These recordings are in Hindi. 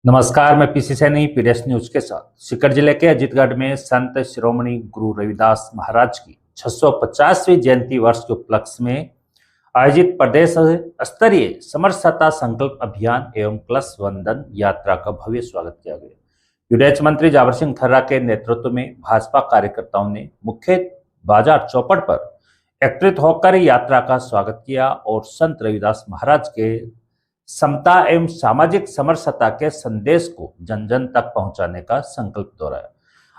नमस्कार, मैं पीसी सैनी पीडीएस न्यूज के साथ। सीकर जिले के अजीतगढ़ में संत शिरोमणि गुरु रविदास महाराज की 650वीं जयंती वर्ष के उपलक्ष्य में आयोजित प्रदेश स्तरीय समरसता संकल्प अभियान एवं कलश वंदन यात्रा का भव्य स्वागत किया गया। विदेश मंत्री जावर सिंह खर्रा के नेतृत्व में भाजपा कार्यकर्ताओं ने मुख्य बाजार चौपड़ पर एकत्रित होकर यात्रा का स्वागत किया और संत रविदास महाराज के समता एवं सामाजिक समरसता के संदेश को जन जन तक पहुंचाने का संकल्प दोहराया।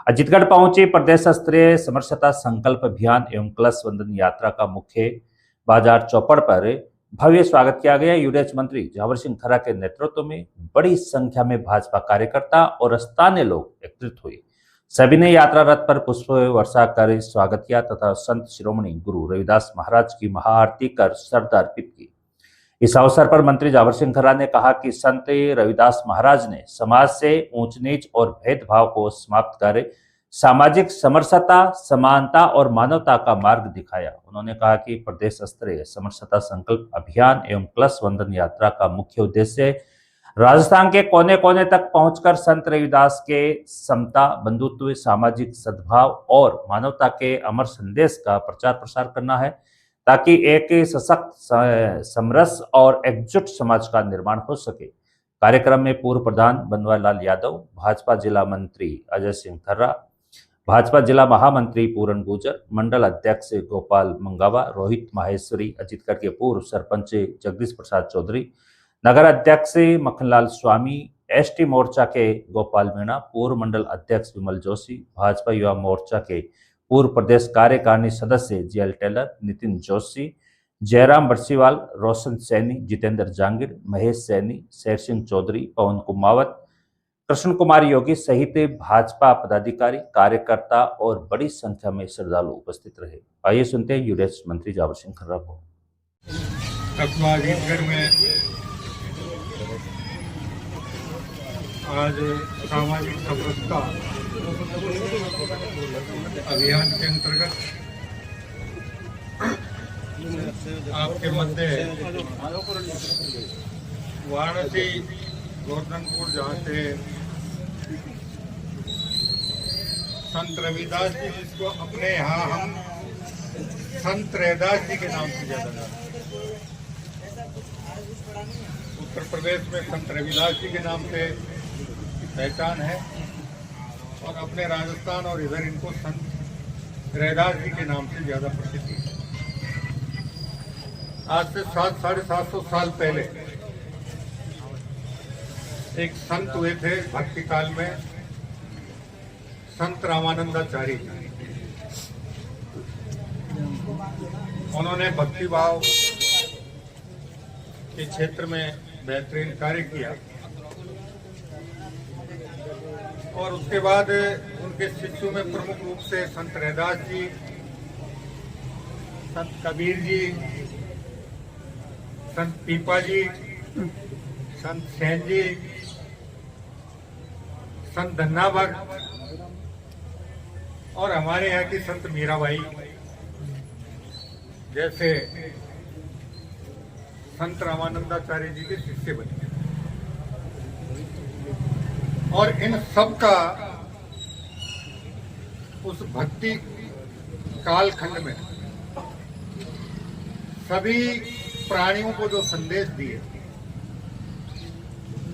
अजीतगढ़ पहुंची प्रदेश स्तरीय समरसता संकल्प अभियान एवं कलश वंदन यात्रा का मुख्य बाजार चौपड़ पर भव्य स्वागत किया गया। युवराज मंत्री जावर सिंह खर्रा के नेतृत्व में बड़ी संख्या में भाजपा कार्यकर्ता और स्थानीय लोग एकत्रित हुए। सभी ने यात्रा रथ पर पुष्प वर्षा कर स्वागत किया तथा संत शिरोमणि गुरु रविदास महाराज की महाआरती कर श्रद्धा अर्पित की। इस अवसर पर मंत्री जावर सिंह खर्रा ने कहा कि संत रविदास महाराज ने समाज से ऊंच नीच और भेदभाव को समाप्त कर सामाजिक समरसता, समानता और मानवता का मार्ग दिखाया। उन्होंने कहा कि प्रदेश स्तरीय समरसता संकल्प अभियान एवं कलश वंदन यात्रा का मुख्य उद्देश्य राजस्थान के कोने कोने तक पहुंचकर संत रविदास के समता, बंधुत्व, सामाजिक सद्भाव और मानवता के अमर संदेश का प्रचार प्रसार करना है ताकि एक सशक्त, समरस और एकजुट समाज का निर्माण हो सके। कार्यक्रम में पूर्व प्रधान बनवारीलाल यादव, भाजपा जिला मंत्री अजय सिंह खर्रा, भाजपा जिला महामंत्री पूरन गुर्जर, मंडल अध्यक्ष गोपाल मंगावा, रोहित माहेश्वरी, अजीतगढ़ के पूर्व सरपंच जगदीश प्रसाद चौधरी, नगर अध्यक्ष मक्खनलाल स्वामी, एसटी मोर्चा के गोपाल मीणा, पूर्व मंडल अध्यक्ष विमल जोशी, भाजपा युवा मोर्चा के पूर्व प्रदेश कार्यकारिणी सदस्य जीएल टेलर, नितिन जोशी, जयराम बरसीवाल, रोशन सैनी, जितेंद्र जांगीर, महेश सैनी, शेर सिंह चौधरी, पवन कुमावत, कृष्ण कुमार योगी सहित भाजपा पदाधिकारी, कार्यकर्ता और बड़ी संख्या में श्रद्धालु उपस्थित रहे। आइए सुनते हैं युवराज मंत्री जावर सिंह खर्रा को। आज सामाजिक समरसता अभियान के अंतर्गत आपके मध्य वाराणसी गोवर्धनपुर, जहाँ से संत रविदास जी, जिसको अपने यहाँ हम संत रैदास जी के नाम से ज्यादा जानते हैं। उत्तर प्रदेश में संत रविदास जी के नाम से पहचान है और अपने राजस्थान और इधर इनको संत रैदास जी के नाम से ज्यादा प्रसिद्धि है। आज से 700-750 साल पहले एक संत हुए थे भक्ति काल में, संत रामानंदाचार्य जी। उन्होंने भक्ति भाव के क्षेत्र में बेहतरीन कार्य किया और उसके बाद उनके शिष्यों में प्रमुख रूप से संत रैदास जी, संत कबीर जी, संत पीपा जी, संत सेन जी, संत धन्ना भक्त और हमारे यहाँ की संत मीराबाई जैसे संत रामानंदाचार्य जी के शिष्य बने। और इन सब का उस भक्ति कालखंड में सभी प्राणियों को जो संदेश दिए,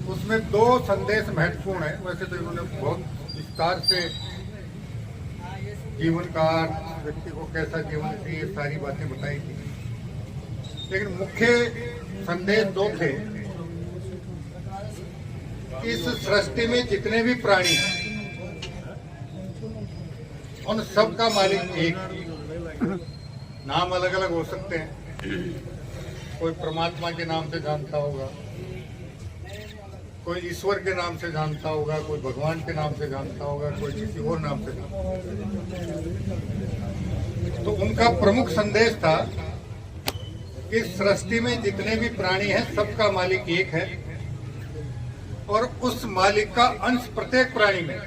उसमें 2 संदेश महत्वपूर्ण है। वैसे तो इन्होंने बहुत विस्तार से जीवन काल, व्यक्ति को कैसा जीवन चाहिए, ये सारी बातें बताई थी, लेकिन मुख्य संदेश 2 थे। इस सृष्टि में जितने भी प्राणी हैं, उन सब का मालिक एक। नाम अलग अलग हो सकते हैं, कोई परमात्मा के नाम से जानता होगा, कोई ईश्वर के नाम से जानता होगा, कोई भगवान के नाम से जानता होगा, कोई किसी और नाम से जानता होगा। तो उनका प्रमुख संदेश था कि सृष्टि में जितने भी प्राणी हैं, सबका मालिक एक है और उस मालिक का अंश प्रत्येक प्राणी में।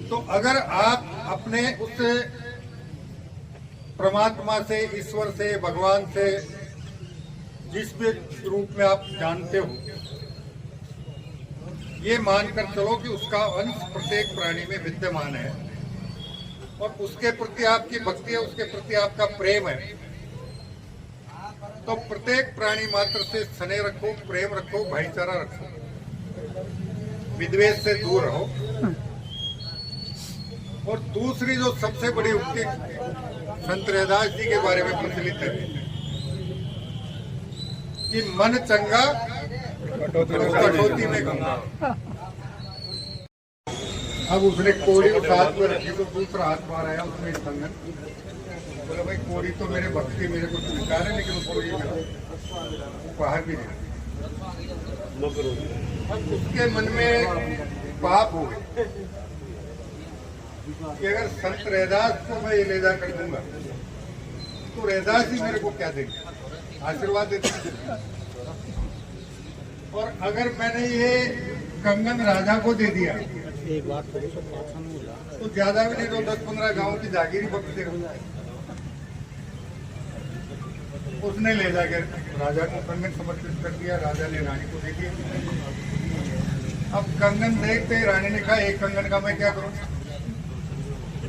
तो अगर आप अपने उस परमात्मा से, ईश्वर से, भगवान से, जिस भी रूप में आप जानते हो, ये मानकर चलो कि उसका अंश प्रत्येक प्राणी में विद्यमान है और उसके प्रति आपकी भक्ति है, उसके प्रति आपका प्रेम है, तो प्रत्येक प्राणी मात्र से स्नेह रखो, प्रेम रखो, भाईचारा रखो, विद्वेष से दूर रहो। और दूसरी जो सबसे बड़ी उक्ति संत रैदास जी के बारे में प्रचलित है कि मन चंगा कटौती में गंगा। अब उसने कोड़ी उस हाथ में रखी तो दूसरा हाथ मार आया उसमें कंगन। बोला भाई कोड़ी तो मेरे भक्ति मेरे को स्वीकार है, लेकिन उसको ये बाहर भी नहीं। अब उसके मन में पाप हो गए कि अगर संत रैदास को मैं ये ले जाकर दूंगा तो रैदास जी मेरे को क्या देंगे, आशीर्वाद देते। और अगर मैंने ये कंगन राजा को दे दिया तो ज्यादा भी नहीं तो 10-15 गांव की जागीर ही बख्श देगा। उसने ले जाकर राजा को कंगन समर्पित कर दिया, राजा ने रानी को दे दिया। अब कंगन देखते ही रानी ने कहा एक कंगन का मैं क्या करूं,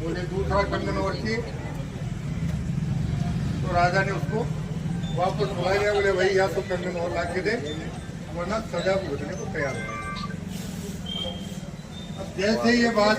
मुझे दूसरा कंगन और चाहिए। तो राजा ने उसको वापस बुला लिया, बोले भाई या तो कंगन और ला के दे वरना सजा भुगतने को तैयार हो। अब जैसे ये बात